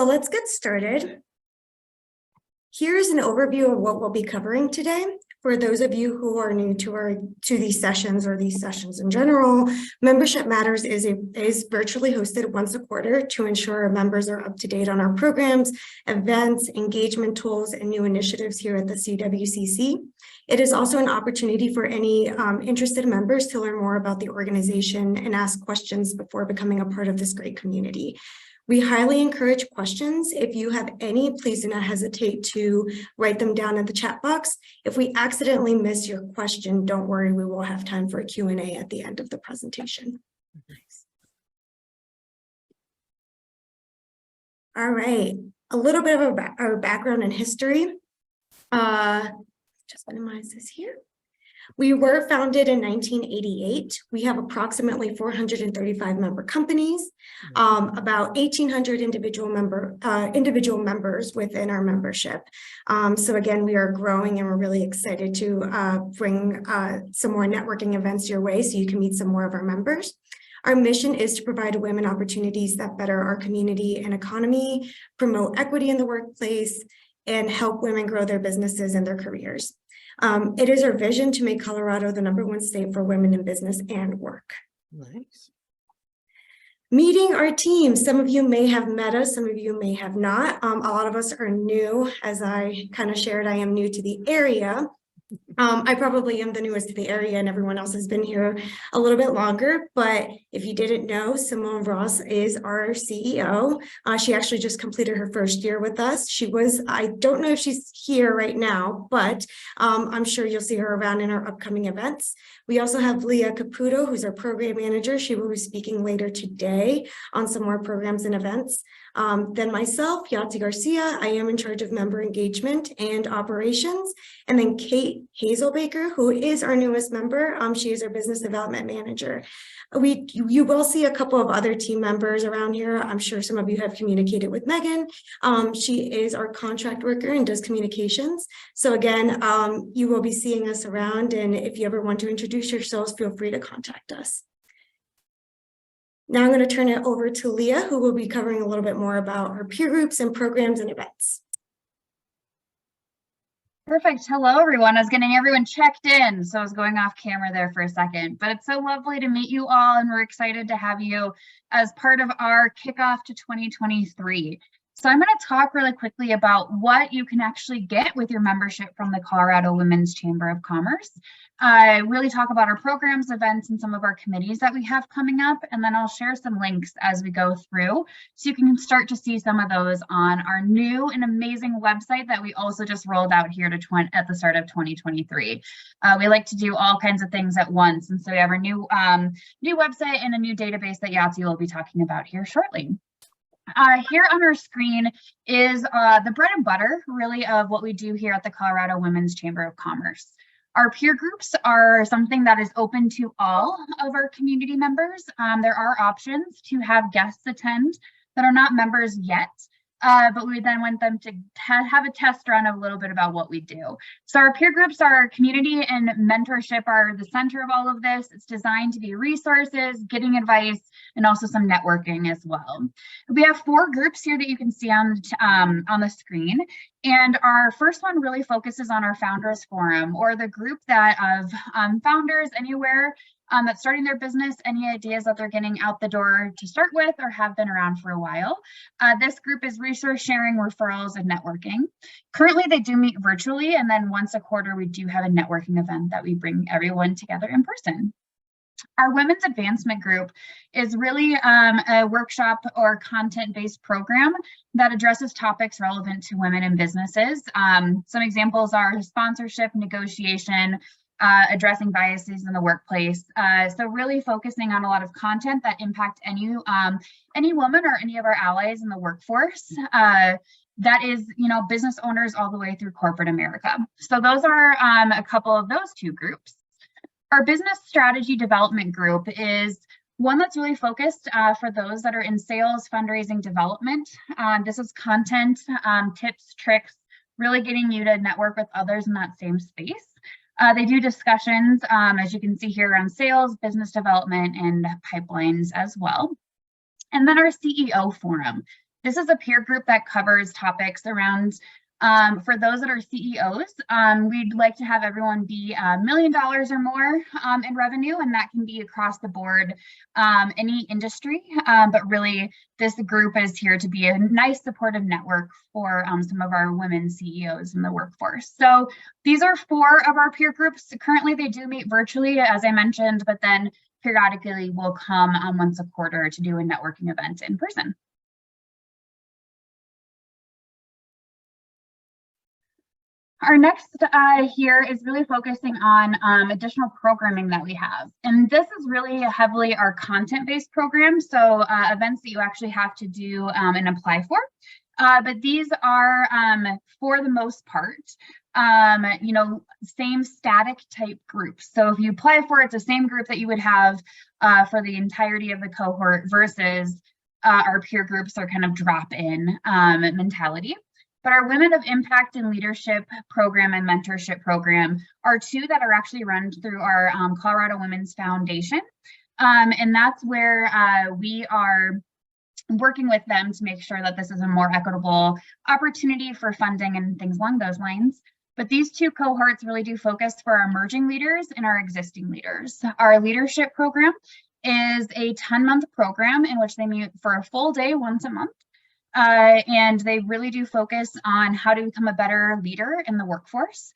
So let's get started. Here's an overview of what we'll be covering today. For those of you who are new to these sessions or these sessions in general, Membership Matters is virtually hosted once a quarter to ensure our members are up to date on our programs, events, engagement tools, and new initiatives here at the CWCC. It is also an opportunity for any interested members to learn more about the organization and ask questions before becoming a part of this great community. We highly encourage questions. If you have any, please do not hesitate to write them down in the chat box. If we accidentally miss your question, don't worry, we will have time for a Q&A at the end of the presentation. Nice. All right, a little bit of our background and history. Just minimize this here. We were founded in 1988. We have approximately 435 member companies, about 1,800 individual members within our membership. So again, we are growing and we're really excited to bring some more networking events your way so you can meet some more of our members. Our mission is to provide women opportunities that better our community and economy, promote equity in the workplace, and help women grow their businesses and their careers. It is our vision to make Colorado the #1 state for women in business and work. Nice. Meeting our team. Some of you may have met us, some of you may have not. A lot of us are new. As I kind of shared, I am new to the area. I probably am the newest to the area and everyone else has been here a little bit longer, but if you didn't know, Simone Ross is our CEO. She actually just completed her first year with us. I don't know if she's here right now, but I'm sure you'll see her around in our upcoming events. We also have Leah Caputo, who's our program manager. She will be speaking later today on some more programs and events. Then myself, Yahtzee Garcia, I am in charge of member engagement and operations. And then Kate Hazelbaker, who is our newest member. She is our business development manager. You will see a couple of other team members around here. I'm sure some of you have communicated with Megan. She is our contract worker and does communications. So again, you will be seeing us around, and if you ever want to introduce yourselves, feel free to contact us. Now I'm going to turn it over to Leah, who will be covering a little bit more about our peer groups and programs and events. Perfect. Hello, everyone. I was getting everyone checked in, so I was going off camera there for a second, but it's so lovely to meet you all, and we're excited to have you as part of our kickoff to 2023. So I'm going to talk really quickly about what you can actually get with your membership from the Colorado Women's Chamber of Commerce. Really talk about our programs, events, and some of our committees that we have coming up, and then I'll share some links as we go through so you can start to see some of those on our new and amazing website that we also just rolled out here at the start of 2023. We like to do all kinds of things at once, and so we have our new website and a new database that Yahtzee will be talking about here shortly. Here on our screen is the bread and butter, really, of what we do here at the Colorado Women's Chamber of Commerce. Our peer groups are something that is open to all of our community members. There are options to have guests attend that are not members yet, but we then want them to have a test run of a little bit about what we do. So our peer groups, our community and mentorship are the center of all of this. It's designed to be resources, getting advice, and also some networking as well. We have 4 groups here that you can see on the screen. And our first one really focuses on our Founders Forum, or the group that of founders anywhere that's starting their business, any ideas that they're getting out the door to start with or have been around for a while. This group is resource sharing, referrals, and networking. Currently, they do meet virtually, and then once a quarter, we do have a networking event that we bring everyone together in person. Our Women's Advancement Group is really a workshop or content-based program that addresses topics relevant to women in businesses. Some examples are sponsorship, negotiation, addressing biases in the workplace. So really focusing on a lot of content that impact any woman or any of our allies in the workforce. That is, business owners all the way through corporate America. So those are a couple of those 2 groups. Our Business Strategy Development Group is one that's really focused for those that are in sales, fundraising, development. This is content, tips, tricks, really getting you to network with others in that same space. They do discussions, as you can see here, on sales, business development, and pipelines as well. And then our CEO forum. This is a peer group that covers topics around, for those that are CEOs, we'd like to have everyone be $1 million or more in revenue, and that can be across the board, any industry. But really, this group is here to be a nice supportive network for some of our women CEOs in the workforce. So these are 4 of our peer groups. Currently, they do meet virtually, as I mentioned, but then periodically we'll come once a quarter to do a networking event in person. Our next here is really focusing on additional programming that we have. And this is really heavily our content-based program. So events that you actually have to do and apply for. But these are, for the most part, you know, same static type groups. So if you apply for it, it's the same group that you would have for the entirety of the cohort versus our peer groups are kind of drop-in mentality. But our Women of Impact and Leadership program and mentorship program are 2 that are actually run through our Colorado Women's Foundation. And that's where we are working with them to make sure that this is a more equitable opportunity for funding and things along those lines. But these 2 cohorts really do focus for our emerging leaders and our existing leaders. Our leadership program is a 10-month program in which they meet for a full day once a month. And they really do focus on how to become a better leader in the workforce.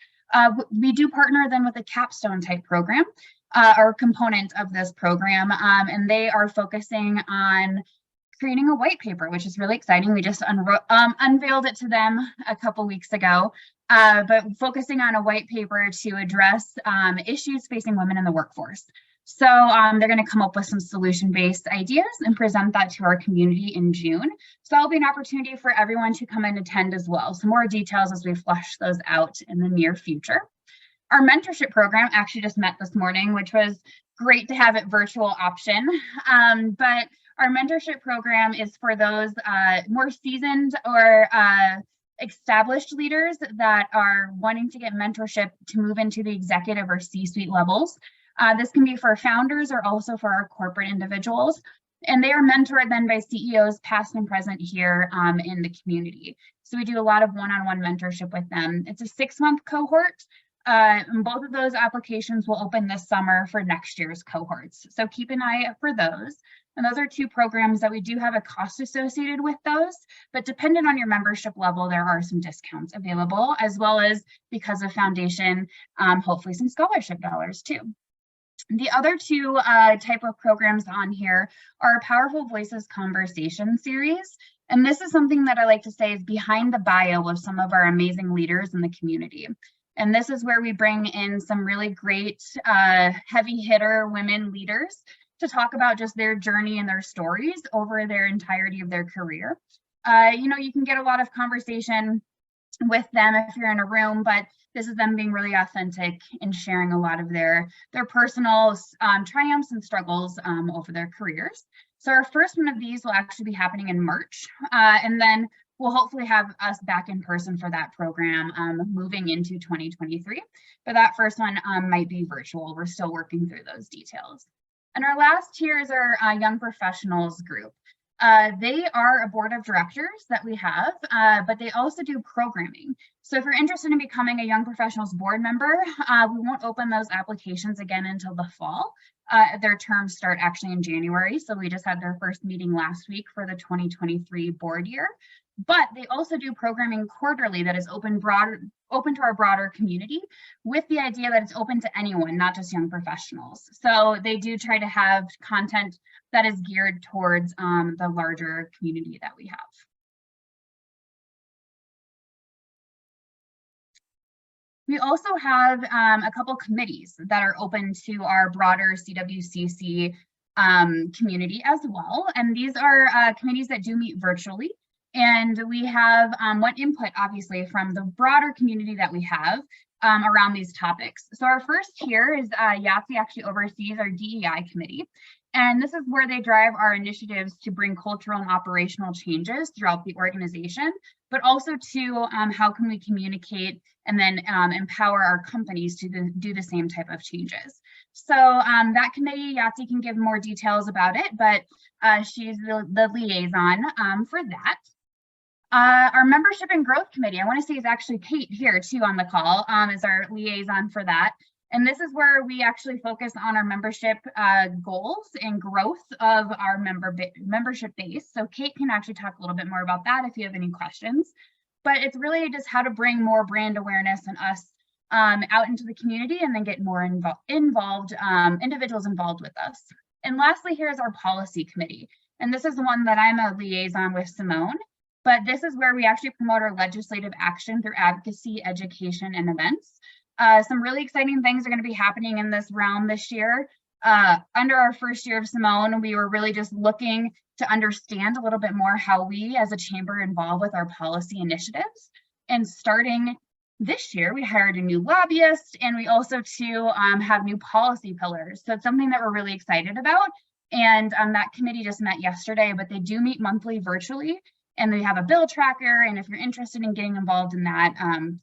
We do partner then with a capstone type program, or component of this program, and they are focusing on creating a white paper, which is really exciting. We just unveiled it to them a couple weeks ago, but focusing on a white paper to address issues facing women in the workforce. So they're going to come up with some solution-based ideas and present that to our community in June. So that'll be an opportunity for everyone to come and attend as well. So more details as we flush those out in the near future. Our mentorship program actually just met this morning, which was great to have it virtual option. But our mentorship program is for those more seasoned or established leaders that are wanting to get mentorship to move into the executive or C-suite levels. This can be for founders or also for our corporate individuals. And they are mentored then by CEOs past and present here in the community. So we do a lot of one-on-one mentorship with them. It's a 6-month cohort. And both of those applications will open this summer for next year's cohorts. So keep an eye out for those. And those are 2 programs that we do have a cost associated with those, but dependent on your membership level, there are some discounts available, as well as because of foundation, hopefully some scholarship dollars too. The other 2 type of programs on here are Powerful Voices Conversation series. And this is something that I like to say is behind the bio of some of our amazing leaders in the community. And this is where we bring in some really great heavy hitter women leaders to talk about just their journey and their stories over their entirety of their career. You know, you can get a lot of conversation with them if you're in a room, but this is them being really authentic and sharing a lot of their personal triumphs and struggles over their careers. So our first one of these will actually be happening in March, and then we'll hopefully have us back in person for that program moving into 2023. But that first one might be virtual. We're still working through those details. And our last here is our young professionals group. They are a board of directors that we have, but they also do programming. So if you're interested in becoming a young professionals board member, we won't open those applications again until the fall. Their terms start actually in January. So we just had their first meeting last week for the 2023 board year. But they also do programming quarterly that is open to our broader community, with the idea that it's open to anyone, not just young professionals. So they do try to have content that is geared towards the larger community that we have. We also have a couple committees that are open to our broader CWCC community as well. And these are committees that do meet virtually. And we have one input, obviously, from the broader community that we have around these topics. So our first here is Yahtzee actually oversees our DEI committee. And this is where they drive our initiatives to bring cultural and operational changes throughout the organization, but also to how can we communicate and then empower our companies to do the same type of changes. So that committee, Yahtzee can give more details about it, but she's the liaison for that. Our membership and growth committee, I want to say is actually Kate here too on the call, is our liaison for that. And this is where we actually focus on our membership goals and growth of our membership base. So Kate can actually talk a little bit more about that if you have any questions. But it's really just how to bring more brand awareness and us out into the community and then get more individuals involved with us. And lastly, here's our policy committee. And this is the one that I'm a liaison with Simone. But this is where we actually promote our legislative action through advocacy, education, and events. Some really exciting things are going to be happening in this realm this year. Under our first year of Simone, we were really just looking to understand a little bit more how we as a chamber involve with our policy initiatives. And starting this year, we hired a new lobbyist, and we also too have new policy pillars. So it's something that we're really excited about. And that committee just met yesterday, but they do meet monthly virtually. And they have a bill tracker. And if you're interested in getting involved in that,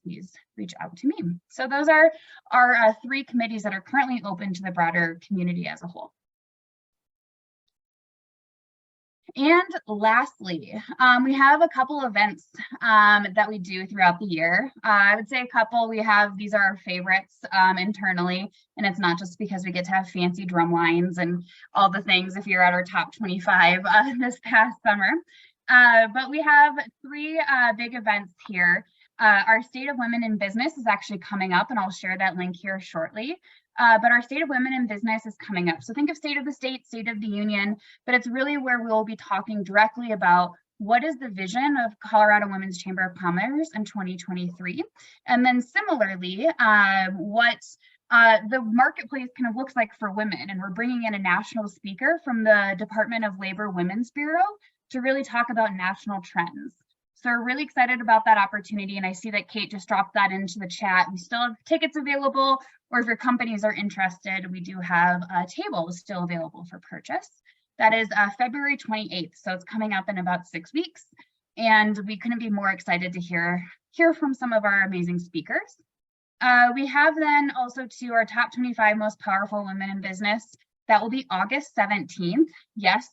please reach out to me. So those are our 3 committees that are currently open to the broader community as a whole. And lastly, we have a couple events that we do throughout the year. I would say a couple. These are our favorites internally, and it's not just because we get to have fancy drum lines and all the things if you're at our top 25 this past summer. But we have 3 big events here. Our State of Women in Business is actually coming up, and I'll share that link here shortly. But our State of Women in Business is coming up. So think of State of the State, State of the Union, but it's really where we'll be talking directly about what is the vision of Colorado Women's Chamber of Commerce in 2023. And then similarly, what the marketplace kind of looks like for women. And we're bringing in a national speaker from the Department of Labor Women's Bureau to really talk about national trends. So we're really excited about that opportunity. And I see that Kate just dropped that into the chat. We still have tickets available, or if your companies are interested, we do have tables still available for purchase. That is February 28th. So it's coming up in about 6 weeks. And we couldn't be more excited to hear from some of our amazing speakers. We have then also to our top 25 most powerful women in business. That will be August 17th. Yes.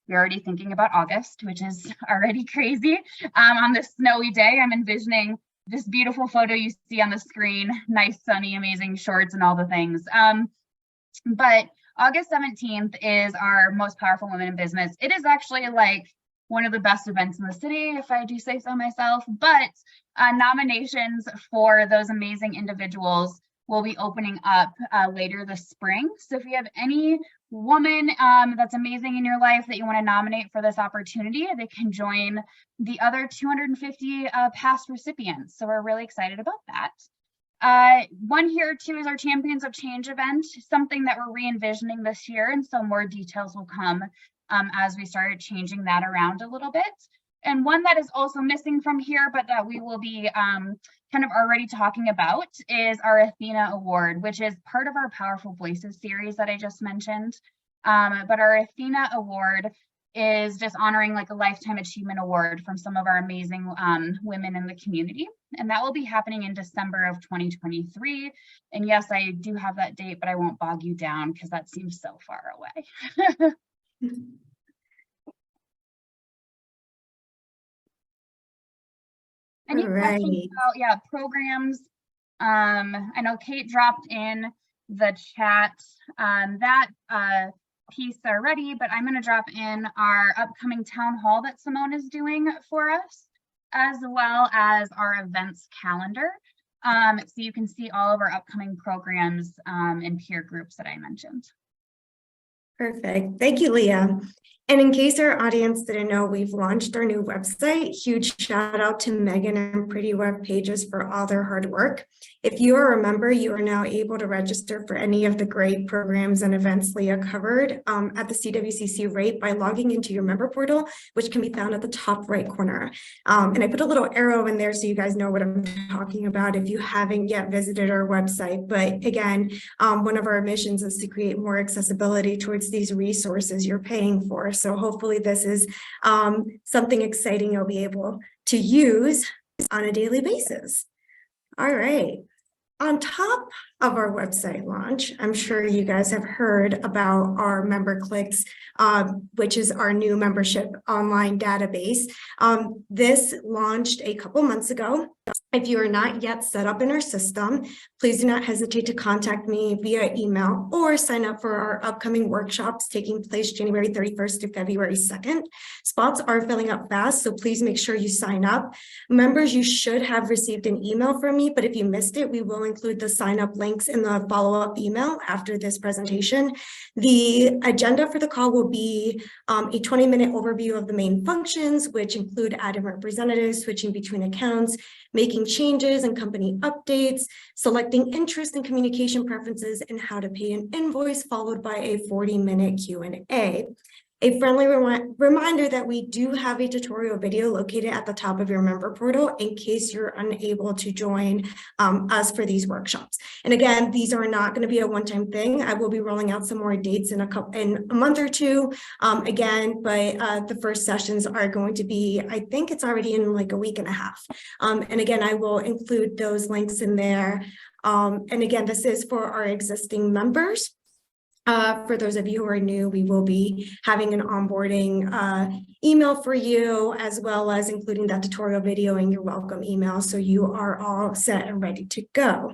You're already thinking about August, which is already crazy. On this snowy day, I'm envisioning this beautiful photo you see on the screen, nice, sunny, amazing shorts and all the things. But August 17th is our most powerful women in business. It is actually like one of the best events in the city, if I do say so myself, but nominations for those amazing individuals will be opening up later this spring. So if you have any woman that's amazing in your life that you want to nominate for this opportunity, they can join the other 250 past recipients. So we're really excited about that. One here too is our Champions of Change event, something that we're re-envisioning this year, and so more details will come as we start changing that around a little bit. And one that is also missing from here, but that we will be kind of already talking about, is our Athena Award, which is part of our Powerful Voices series that I just mentioned. But our Athena Award is just honoring like a Lifetime Achievement Award from some of our amazing women in the community. And that will be happening in December of 2023. And yes, I do have that date, but I won't bog you down because that seems so far away. Any questions about programs? I know Kate dropped in the chat that piece already, but I'm going to drop in our upcoming town hall that Simone is doing for us, as well as our events calendar. So you can see all of our upcoming programs and peer groups that I mentioned. Perfect. Thank you, Leah. And in case our audience didn't know, we've launched our new website. Huge shout out to Megan and Pretty Web Pages for all their hard work. If you are a member, you are now able to register for any of the great programs and events Leah covered at the CWCC rate by logging into your member portal, which can be found at the top right corner. And I put a little arrow in there so you guys know what I'm talking about if you haven't yet visited our website. But again, one of our missions is to create more accessibility towards these resources you're paying for. So hopefully this is something exciting you'll be able to use on a daily basis. All right. On top of our website launch, I'm sure you guys have heard about our member clicks, which is our new membership online database. This launched a couple months ago. If you are not yet set up in our system, please do not hesitate to contact me via email or sign up for our upcoming workshops taking place January 31st to February 2nd. Spots are filling up fast, so please make sure you sign up. Members, you should have received an email from me, but if you missed it, we will include the sign up links in the follow-up email after this presentation. The agenda for the call will be a 20-minute overview of the main functions, which include adding representatives, switching between accounts, making changes and company updates, selecting interest and communication preferences, and how to pay an invoice, followed by a 40-minute Q&A. A friendly reminder that we do have a tutorial video located at the top of your member portal in case you're unable to join us for these workshops. And again, these are not going to be a one-time thing. I will be rolling out some more dates in a month or two again, but the first sessions are going to be, I think it's already in like a week and a half. And again, I will include those links in there. And again, this is for our existing members. For those of you who are new, we will be having an onboarding email for you, as well as including that tutorial video in your welcome email. So you are all set and ready to go.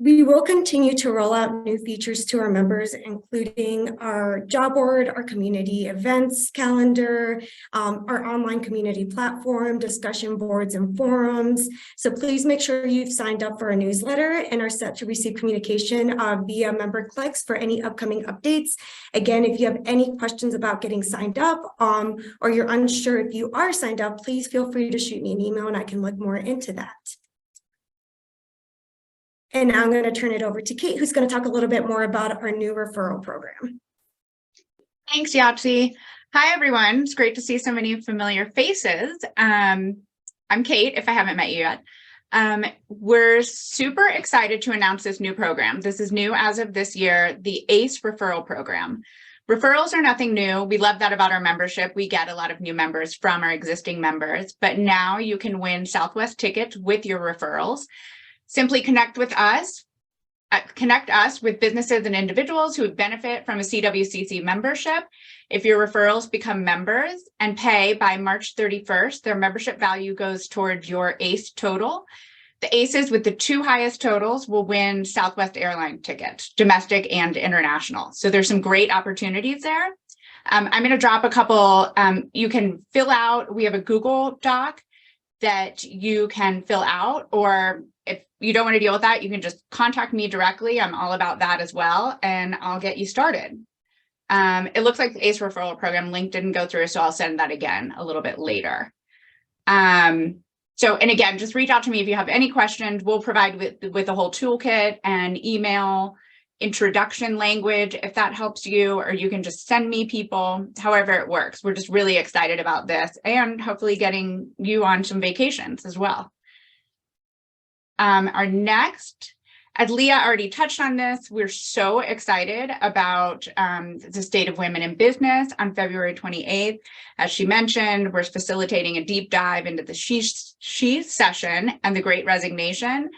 We will continue to roll out new features to our members, including our job board, our community events calendar, our online community platform, discussion boards and forums. So please make sure you've signed up for our newsletter and are set to receive communication via member clicks for any upcoming updates. Again, if you have any questions about getting signed up or you're unsure if you are signed up, please feel free to shoot me an email and I can look more into that. And now I'm going to turn it over to Kate, who's going to talk a little bit more about our new referral program. Thanks, Yahtzee. Hi, everyone. It's great to see so many familiar faces. I'm Kate, if I haven't met you yet. We're super excited to announce this new program. This is new as of this year, the ACE referral program. Referrals are nothing new. We love that about our membership. We get a lot of new members from our existing members, but now you can win Southwest tickets with your referrals. Simply connect us with businesses and individuals who would benefit from a CWCC membership. If your referrals become members and pay by March 31st, their membership value goes towards your ACE total. The ACEs with the two highest totals will win Southwest airline tickets, domestic and international. So there's some great opportunities there. I'm going to drop a couple. You can fill out. We have a Google Doc that you can fill out, or if you don't want to deal with that, you can just contact me directly. I'm all about that as well, and I'll get you started. It looks like the ACE referral program link didn't go through, so I'll send that again a little bit later. And again, just reach out to me if you have any questions. We'll provide with a whole toolkit and email introduction language if that helps you, or you can just send me people, however it works. We're just really excited about this and hopefully getting you on some vacations as well. Our next, as Leah already touched on this, we're so excited about the State of Women in Business on February 28th. As she mentioned, we're facilitating a deep dive into the She session and the Great Resignation.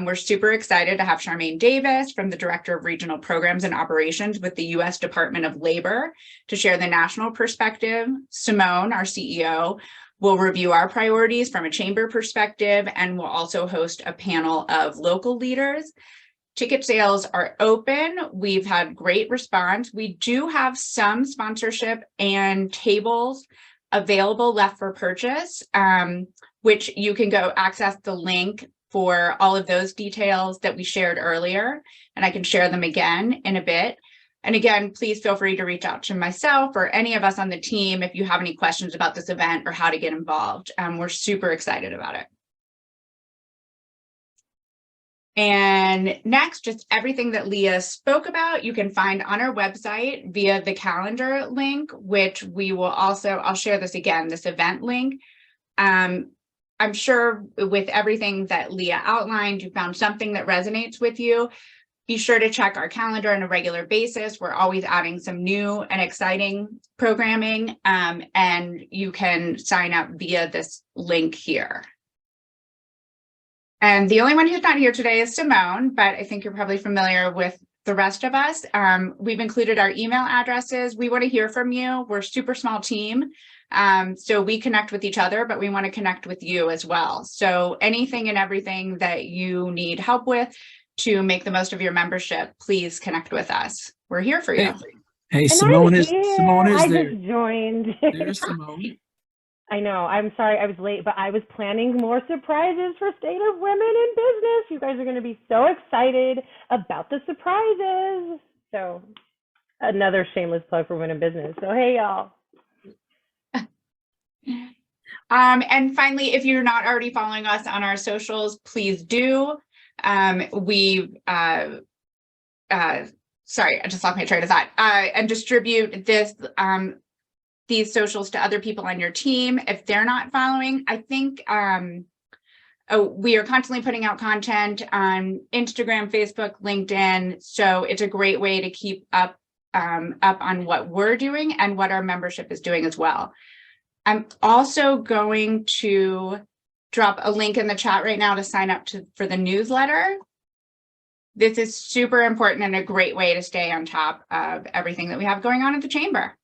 We're super excited to have Charmaine Davis from the Director of Regional Programs and Operations with the U.S. Department of Labor to share the national perspective. Simone, our CEO, will review our priorities from a chamber perspective, and we'll also host a panel of local leaders. Ticket sales are open. We've had great response. We do have some sponsorship and tables available left for purchase, which you can go access the link for all of those details that we shared earlier, and I can share them again in a bit. And again, please feel free to reach out to myself or any of us on the team if you have any questions about this event or how to get involved. We're super excited about it. And next, just everything that Leah spoke about, you can find on our website via the calendar link, which we will also, I'll share this again, this event link. I'm sure with everything that Leah outlined, you found something that resonates with you. Be sure to check our calendar on a regular basis. We're always adding some new and exciting programming, and you can sign up via this link here. And the only one who's not here today is Simone, but I think you're probably familiar with the rest of us. We've included our email addresses. We want to hear from you. We're a super small team. So we connect with each other, but we want to connect with you as well. So anything and everything that you need help with to make the most of your membership, please connect with us. We're here for you. Hey, Simone is here. there. I just joined. There's Simone. I know. I'm sorry I was late, but I was planning more surprises for State of Women in Business. You guys are going to be so excited about the surprises. So another shameless plug for Women in Business. So hey, y'all. And finally, if you're not already following us on our socials, please do. Sorry, I just lost my train of thought. And distribute this, these socials to other people on your team. If they're not following, I think we are constantly putting out content on Instagram, Facebook, LinkedIn. So it's a great way to keep up on what we're doing and what our membership is doing as well. I'm also going to drop a link in the chat right now to sign up for the newsletter. This is super important and a great way to stay on top of everything that we have going on at the chamber.